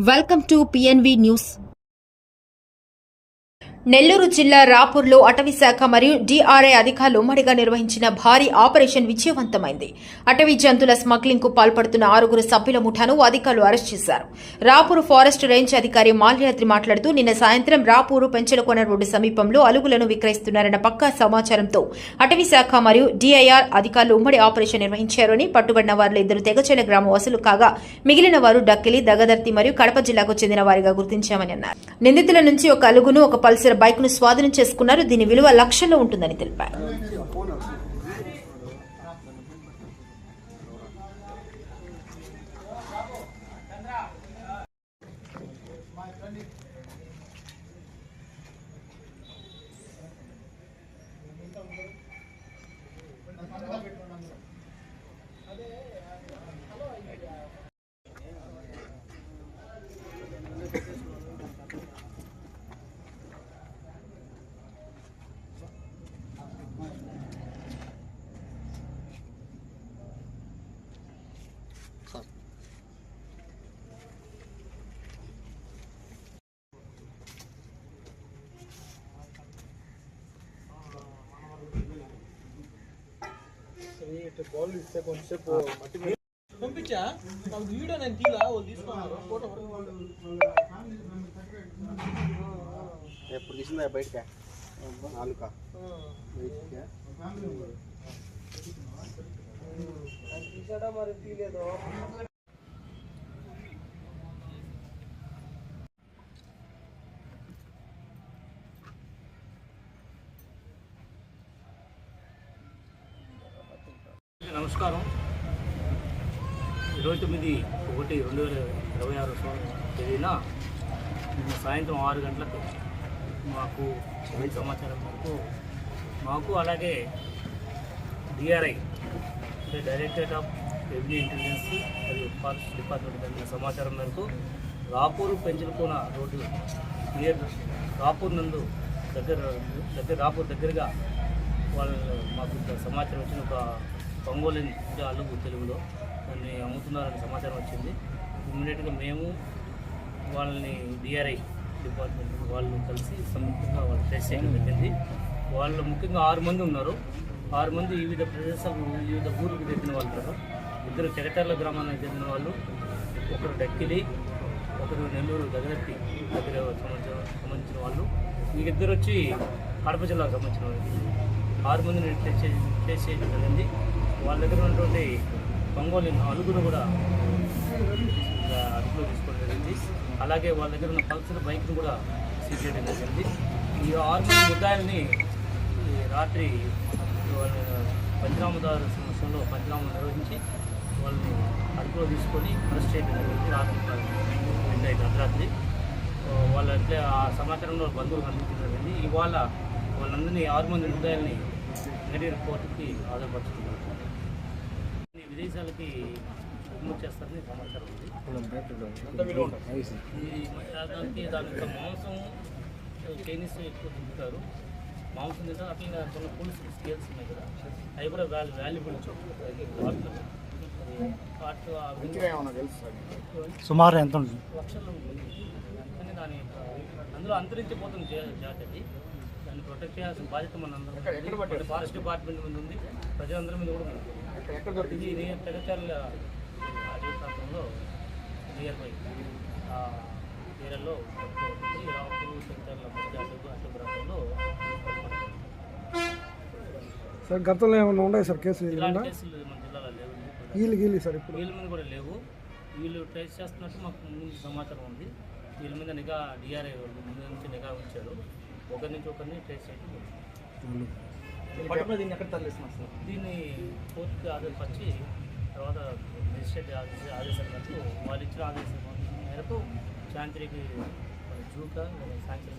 Welcome to PNV news. Nellore జిల్లా రాపూర్లో అటవీ శాఖ మరియు డిఆర్ఐ అధికారులు ఉమ్మడిగా నిర్వహించిన భారీ ఆపరేషన్ విజయవంతమైంది. అటవీ జంతువుల స్మగ్లింగ్ కు పాల్పడుతున్న 6 సభ్యుల ముఠాను అధికారులు అరెస్ట్ చేశారు. రాపూర్ ఫారెస్ట్ రేంజ్ అధికారి మాల్యాద్రి మాట్లాడుతూ నిన్న సాయంత్రం రాపూరు పెంచలకోన రోడ్డు సమీపంలో అలుగులను విక్రయిస్తున్నారన్న పక్కా సమాచారంతో అటవీ శాఖ మరియు డిఐఆర్ అధికారులు ఉమ్మడి ఆపరేషన్ నిర్వహించారని, పట్టుబడిన వారిలో 2 తెగచెల గ్రామవాసులు కాగా మిగిలిన వారు డక్కిలి, దగదర్తి మరియు కడప జిల్లాకు చెందిన వారిగా గుర్తించామని అన్నారు. నిందితుల నుంచి ఒక అలుగును, ఒక పల్సర్ బైక్ ను స్వాధీనం చేసుకున్నారు. దీని విలువ లక్షల్లో ఉంటుందని తెలిపారు. పంపించా నాకు వీడియో నేను తీలా వాళ్ళు తీసుకున్నారు ఫోటో ఎప్పుడు తీసిందా బయటకా నాలుక తీసాడా మరి తీయలేదు. నమస్కారం. 29/1/2026 తేదీన సాయంత్రం 6 గంటలకు మాకు సమాచారం మేరకు అలాగే డిఆర్ఐ అంటే డైరెక్టరేట్ ఆఫ్ రెవెన్యూ ఇంటెలిజెన్స్ మరియు ఫారెస్ట్ డిపార్ట్మెంట్ అందిన సమాచారం మేరకు రాపూరు పెంచలకోన రోడ్డు నియర్ రాపూర్ నందు రాపూర్ దగ్గరగా వాళ్ళు మాకు సమాచారం వచ్చిన ఒక ఒంగోలుని అలుగు తెలుగులో దాన్ని అమ్ముతున్నారని సమాచారం వచ్చింది. ఇమ్మీడియట్గా మేము వాళ్ళని డిఆర్ఐ డిపార్ట్మెంట్ వాళ్ళు కలిసి సంయుక్తంగా వాళ్ళు ట్రేస్ చేయడం జరిగింది. వాళ్ళు ముఖ్యంగా 6 మంది ఉన్నారు. 6 మంది వివిధ ప్రదేశాలు వివిధ ఊరికి చెందిన వాళ్ళు ఉన్నారు. 2 చెగటర్ల గ్రామానికి చెందిన వాళ్ళు, ఒకరు డక్కిలి, ఒకరు నెల్లూరు దగదర్తి దగ్గర సంబంధించిన వాళ్ళు, మీకు 2 వచ్చి కడప జిల్లాకు సంబంధించిన వాళ్ళు. 6 మందిని ట్రేస్ చేయడం జరిగింది. వాళ్ళ దగ్గర ఉన్నటువంటి ఒంగోలు అలుగును కూడా అదుపులో తీసుకోవడం జరిగింది. అలాగే వాళ్ళ దగ్గర ఉన్న పల్సర్ బైక్ను కూడా సీజ్ చేయడం జరిగింది. ఈ 6 మంది ముద్దాయిల్ని రాత్రి పంచనామదారు సమస్యలో పంచనామం నిర్వహించి వాళ్ళని అదుపులో తీసుకొని అరెస్ట్ చేయడం జరిగింది. రాత్రి 2 అర్ధరాత్రి వాళ్ళ ఆ సమాచారంలో బంధువులకు అందించడం జరిగింది. ఇవాళ వాళ్ళందరినీ 6 మంది ముద్దాయిల్ని నెల్లూరు కోర్టుకి హాజరుపరుచుతున్నారు. విదేశాలకి ఎగుమతి చేస్తారని సమాచారం ఉంది. దాని మాంసం చైనీస్ ఎక్కువ తింటారు. మాంసం తింటారు. అట్లా కొన్ని పోలీస్ స్కేల్స్ ఉన్నాయి కదా, అవి కూడా వాల్యుబుల్ సుమారు ఎంత ఉంటుంది? లక్షల్లో ఉంటుంది. కానీ దాని అందులో అంతరించిపోతుంది జాతి. దాన్ని ప్రొటెక్ట్ చేయాల్సిన బాధ్యత మన అందరం, ఫారెస్ట్ డిపార్ట్మెంట్ మీద ఉంది, ప్రజలందరి మీద కూడా ఉంది. ఇది తెగచర్ల అడవి ప్రాంతంలో నియర్ బై ఏరియాలో రాపూరు తెగచర్ల మధ్య అటవీ ప్రాంతంలో సార్ గతంలో ఏమైనా ఉన్నాయి సార్ కేసులు? ఇలాంటి కేసులు మన జిల్లాలో లేవు. వీళ్ళు సార్ ఇప్పుడు వీళ్ళ మీద కూడా లేవు. వీళ్ళు ట్రేస్ చేస్తున్నట్టు మాకు ముందు సమాచారం ఉంది. వీళ్ళ మీద నిఘా డిఆర్ఐ ముందు నుంచి నిఘా ఉంచారు. ఒకరి నుంచి ఒకరిని ట్రేస్ చేయడం. దీన్ని ఎక్కడ తరలిస్తున్నారు సార్? దీన్ని కోర్టుకి ఆదేశపరిచి తర్వాత మెజిస్ట్రేట్ ఆదేశాల మేరకు వాళ్ళు ఇచ్చిన ఆదేశం మేరకు శాంతికి జూకా శాంక్షన్